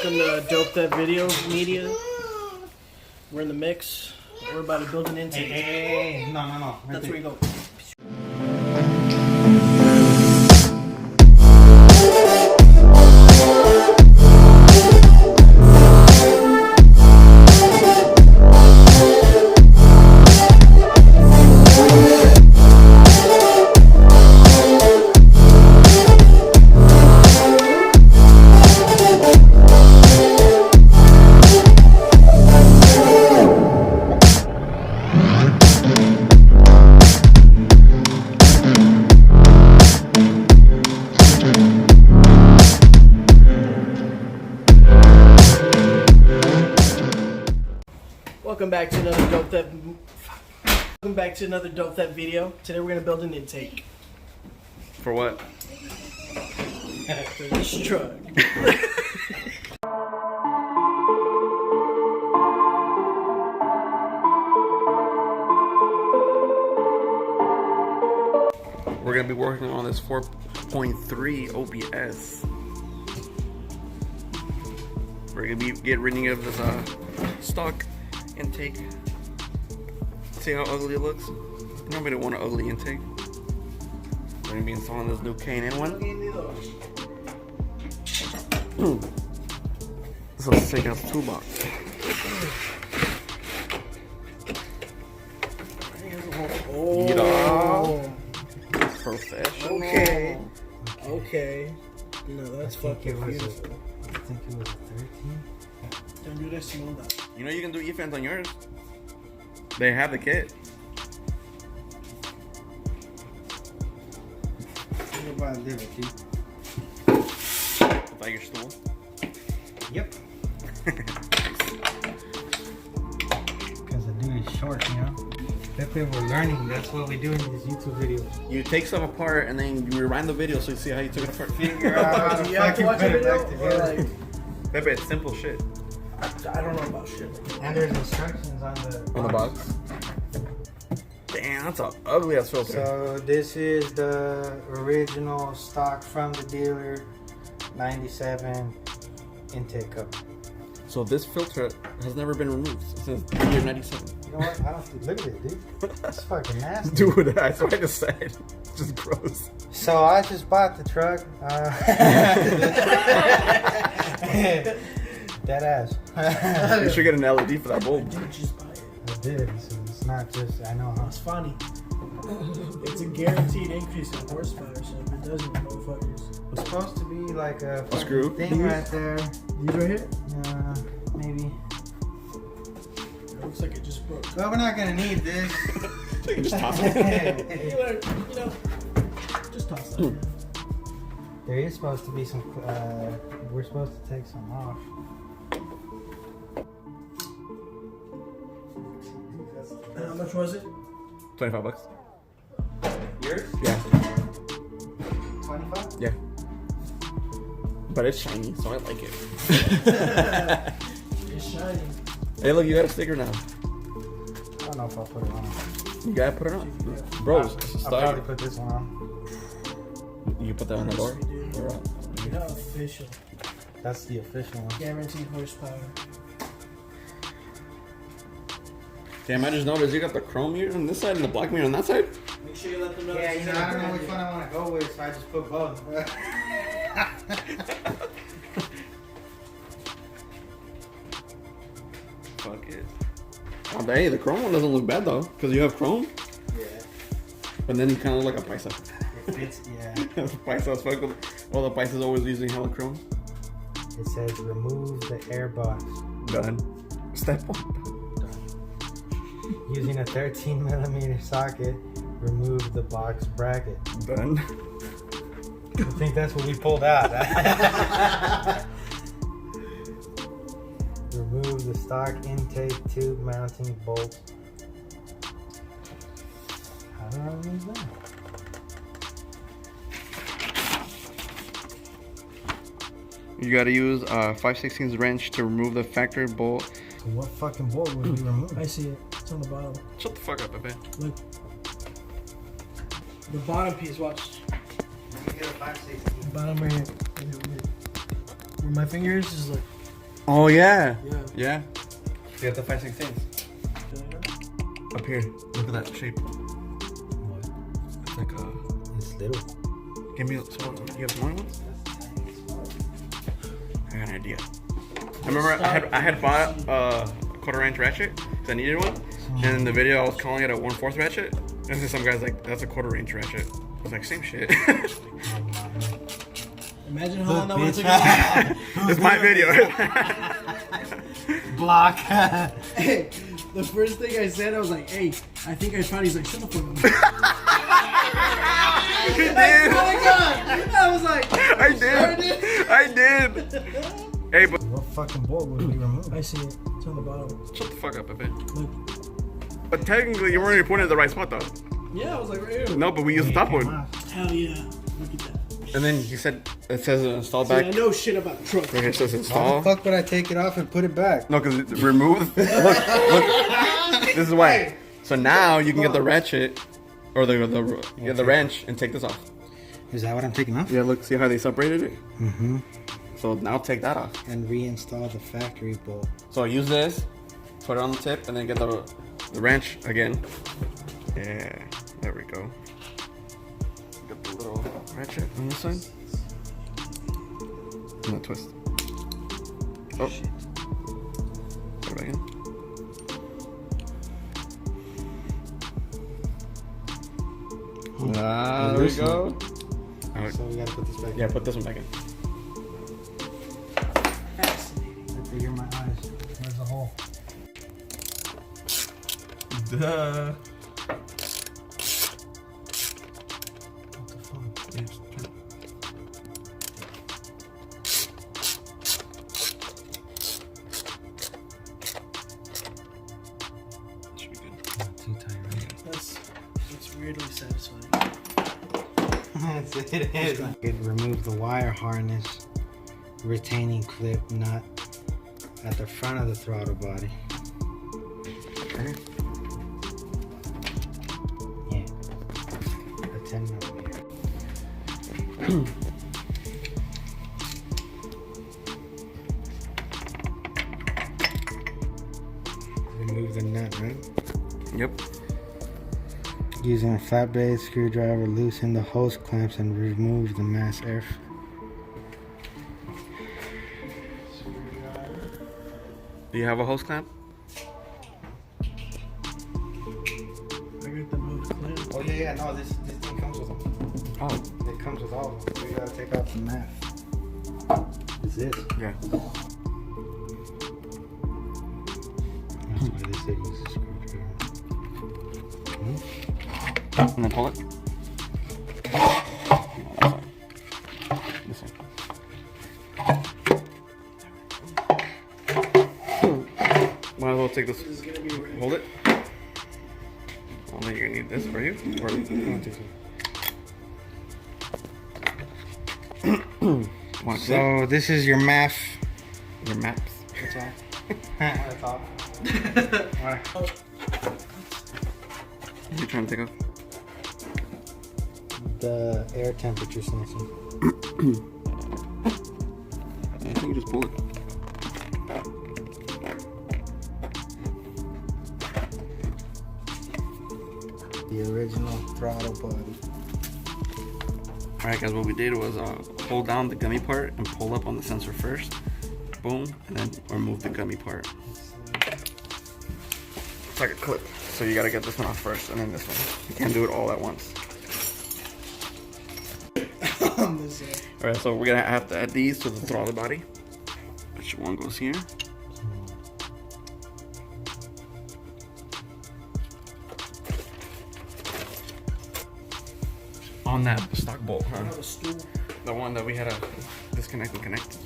Welcome to Dope That Video Media. We're in the mix. We're about to build an intake. Hey. No. That's where you go. Welcome back to another Dope That video. Today we're gonna build an intake For what? for this truck. We're gonna be working on this 4.3 OBS. We're gonna be getting rid of this stock intake. See how ugly it looks? Nobody want an ugly intake. We're gonna be installing this new K&N one. So let's take out the toolbox. Oh, Professional. okay. No, that's fucking beautiful. I think it was 13. Don't do this, you know that. You know you can do e-fans on yours. They have the kit. Everybody live it, dude. Is that your stool? Yep. Because the dude is short, you know? Pepe, we're learning. That's what we do in these YouTube videos. You take some apart and then you rewind the video so you see how you took it apart. Figure out how to Do you have to fucking watch put a it back video? Or together. like, Pepe, it's simple shit. I don't know about shit. And there's instructions on the box. Damn, that's an ugly ass filter. So this is the original stock from the dealer, 97 intake cup. So this filter has never been removed since the year 97. You know what? I don't look at it, dude. It's fucking nasty. Dude, that's what I just said. It's just gross. So I just bought the truck. Dead ass. You should get an LED for that bulb. Did just buy it. I did, so it's not just, I know how. It's funny. It's a guaranteed increase in horsepower, so if it doesn't, motherfuckers. It's supposed to be like a fucking screw? thing right there. These right here? Maybe. It looks like it just broke. Well, we're not gonna need this. You can just toss it. You know, just toss that. There is supposed to be some, we're supposed to take some off. How much was it? $25. Yours? Yeah. 25? Yeah. But it's shiny, so I like it. It's shiny. Hey, look, you got a sticker now. I don't know if I'll put it on. You gotta put it on. Bro, it's I'll probably put this one on. You can put that on the door. You're not official. That's the official one. Guaranteed horsepower. Damn, I just noticed you got the chrome mirror on this side and the black mirror on that side. Make sure you let them know. Yeah, you know, I don't know which one I want to go with, so I just put both. Fuck it. Oh, hey, the chrome one doesn't look bad though, because you have chrome. Yeah. But then you kind of look like a paisa. It fits, yeah. Paisa's fucking. All the paisas always using hella chrome. It says remove the air box. Done. Step 1. Using a 13mm socket, remove the box bracket. Done. I think that's what we pulled out. Remove the stock intake tube mounting bolt. How do I remove that? You gotta use a 5/16 wrench to remove the factory bolt. So what fucking bolt would we remove? I see it. It's on the bottom. Shut the fuck up, Pepe. Look. The bottom piece, watch. You get a 5/16. The bottom right here. Where my finger is like. Oh yeah. Yeah. Yeah. You have the 5/16. Up here. Look at that shape. What? It's like It's little. give me some. You have smaller ones? I got an idea. I remember I had bought a 1/4 inch ratchet because I needed one, and in the video I was calling it a 1/4 ratchet, and then some guy's like, "That's a 1/4 inch ratchet." I was like, "Same shit." Imagine how long that would have taken. It's my video. Block. Hey, the first thing I said, I was like, "Hey, I think I found." He's like, "Shut the fuck up." You did. Oh my god! I was like, I did. Hey, but What fucking bolt would we remove? I see it. It's on the bottom. shut the fuck up a bit. Look. But technically, you weren't even pointing at the right spot though. Yeah, I was like, right here. No, but we used the top one. Hell yeah! Look at that. And then he said it says install See, back. I know shit about trucks. Right here it says How install. the fuck would I take it off and put it back? No, because remove. Look. This is why. So now you can get the ratchet or the wrench and take this off. Is that what I'm taking off? Yeah, look. See how they separated it? Mm-hmm. So now take that off. And reinstall the factory bolt. So use this, put it on the tip, and then get the wrench again. Yeah, there we go. Get the little ratchet on this side. And then twist. Oh. Shit. Put it back in. Ah, there we go. Alright. So we gotta put this back. Yeah, put this one back in. I figure my eyes. Where's the hole? Duh. What the fuck? Should be good. Not too tight, right? That's weirdly satisfying. It is. It remove the wire harness retaining clip nut at the front of the throttle body. Okay. Yeah. The 10 millimeter. Remove the nut, right? Yep. Using a flat blade screwdriver, loosen the hose clamps and remove the mass air. Do you have a hose clamp? I got the most clamp. Oh yeah, no, this thing comes with them. Oh. It comes with all of them. So you gotta take out the mat. Is this? Yeah. That's why they said use a screwdriver. And then pull it. This side. Might as well take this. This is gonna be right. Hold it. I don't think you're gonna need this, are you? Want to So this is your math. your maps? What's that? What are you trying to take off? The air temperature sensor. I think you just pull it. The original throttle body. Alright guys, what we did was hold down the gummy part and pull up on the sensor first. Boom, and then remove the gummy part. It's like a clip. So you gotta get this one off first and then this one. You can't do it all at once. On this side. Alright, so we're gonna have to add these to the throttle body. Which one goes here? On that stock bolt, I huh? have a stool. The one that we had to disconnect and connect.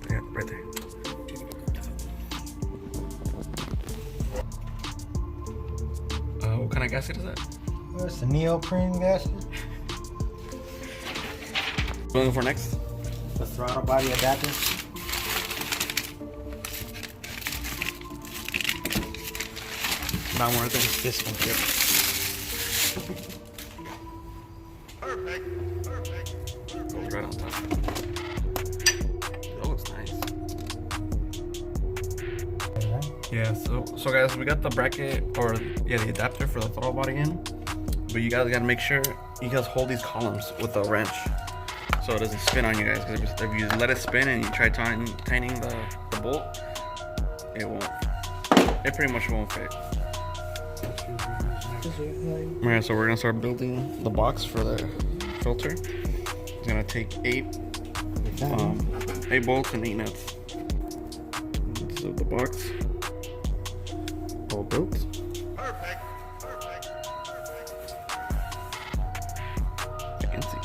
Yeah, right there. What kind of gasket is that? What's the neoprene gasket? What looking for next? The throttle body adapter. That one right there. This one. Yep. Goes right on top. That looks nice. Yeah, so guys, we got the bracket, or yeah, the adapter for the throttle body in. But you guys gotta make sure you guys hold these columns with a wrench so it doesn't spin on you guys. Because if you let it spin and you try tightening the bolt, it won't. It pretty much won't fit. Alright, so we're gonna start building the box for the filter. It's gonna take 8 bolts and 8 nuts. So the box all built. Fancy.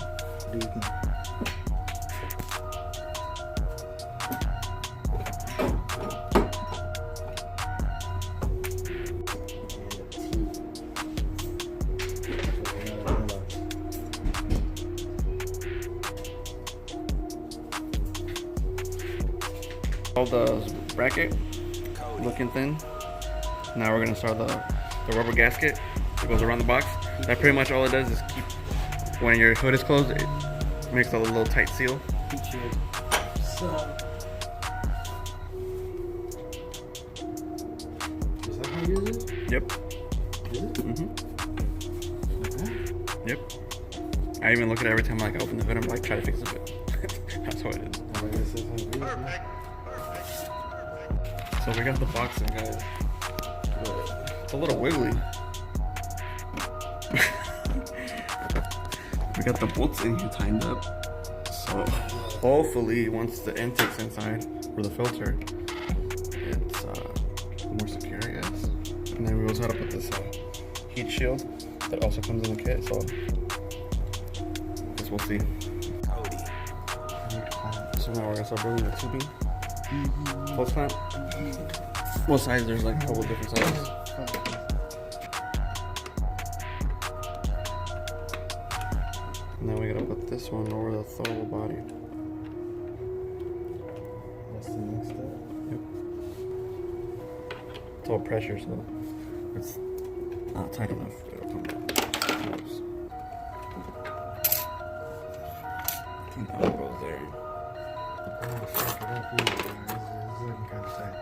All the bracket looking thin. Now we're gonna start the rubber gasket that goes around the box. That pretty much all it does is keep, when your hood is closed, it makes a little tight seal. So, is that how you use it? Yep. Is it? Mm-hmm. Okay. Yep. I even look at it every time I open the hood. I'm like, try to fix it. That's what it is. So we got the box in, guys. It's a little wiggly. We got the bolts in here tightened up. So hopefully once the intake's inside for the filter, it's more secure, I guess. And then we also had to put this heat shield that also comes in the kit. So I guess we'll see. So now we're gonna start building the tubing. Pulse clamp. What size? There's like a couple different sizes. And then we gotta put this one over the throttle body. That's the next step. Yep. It's all pressure, so it's not tight enough. It'll come close. I think that one goes there. Oh, fuck it up. It's looking kind of tight.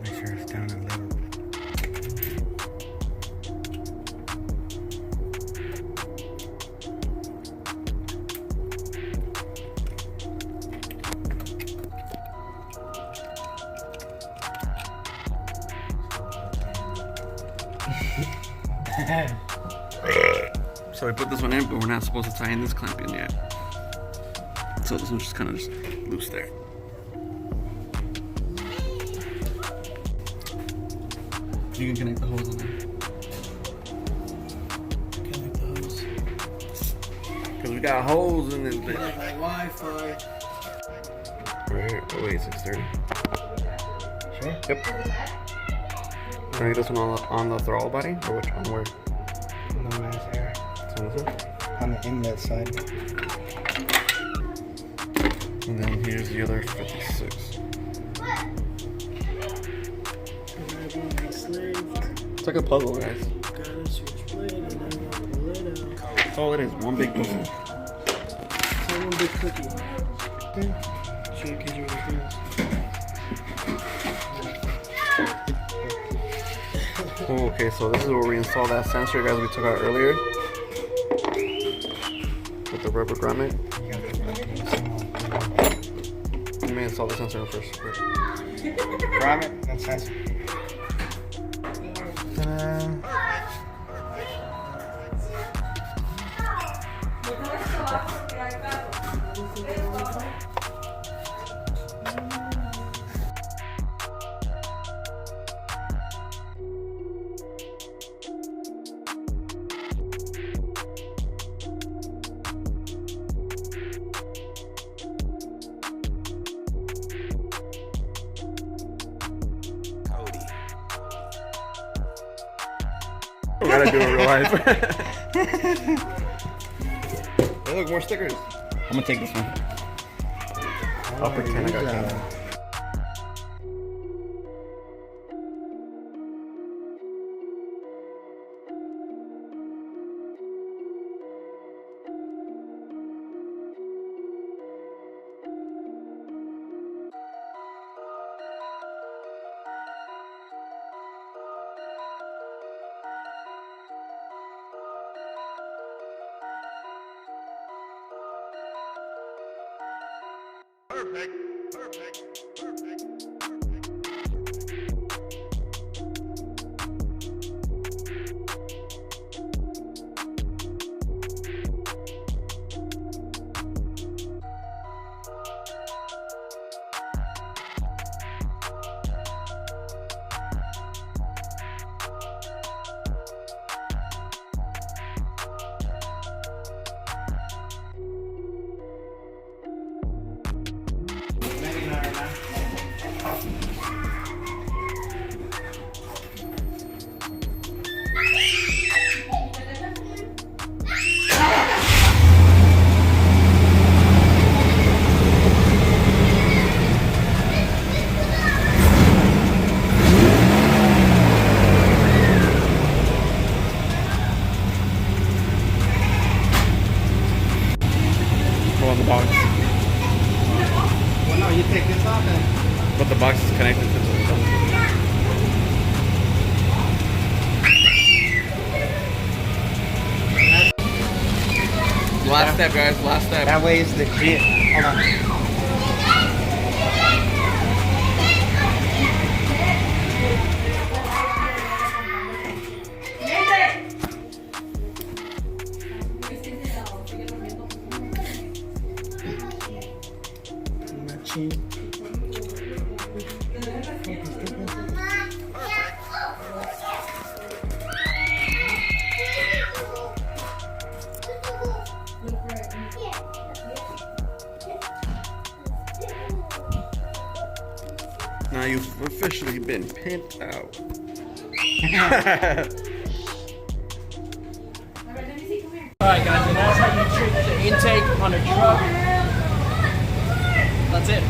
Make sure it's down a little. So we put this one in, but we're not supposed to tie in this clamp in yet. So this one's just kind of just loose there. You can connect the hose on there. Connect the hose. Because we got holes in this bitch. Connect the Wi-Fi. Right here. Oh wait, 630. Sure. Yep. Can I get this one on the throttle body? Or which one? Where? No mass air. This one, this one? On the inlet side. And then here's the other 56. It's like a puzzle, guys. Gotta switch blade and then I'll pull it out. That's all it is. One big puzzle. It's one big cookie. Okay. Show kids what it is. Okay, so this is where we install that sensor, guys, we took out earlier. With the rubber grommet. You may install the sensor first. Grommet and sensor. Gotta do it in real life. Hey, look, more stickers. I'm gonna take this one. I'll pretend I got Go on the box. Well, no, you take this off and But the box is connected to the. Last step, guys. Last step. that way it's legit. Hold on. Now you've officially been pimped out. Alright guys, and that's how you treat the intake on a truck. That's it.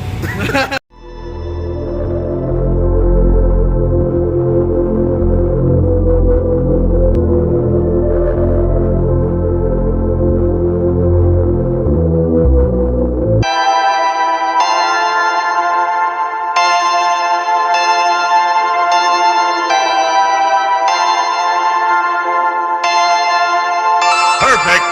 Perfect.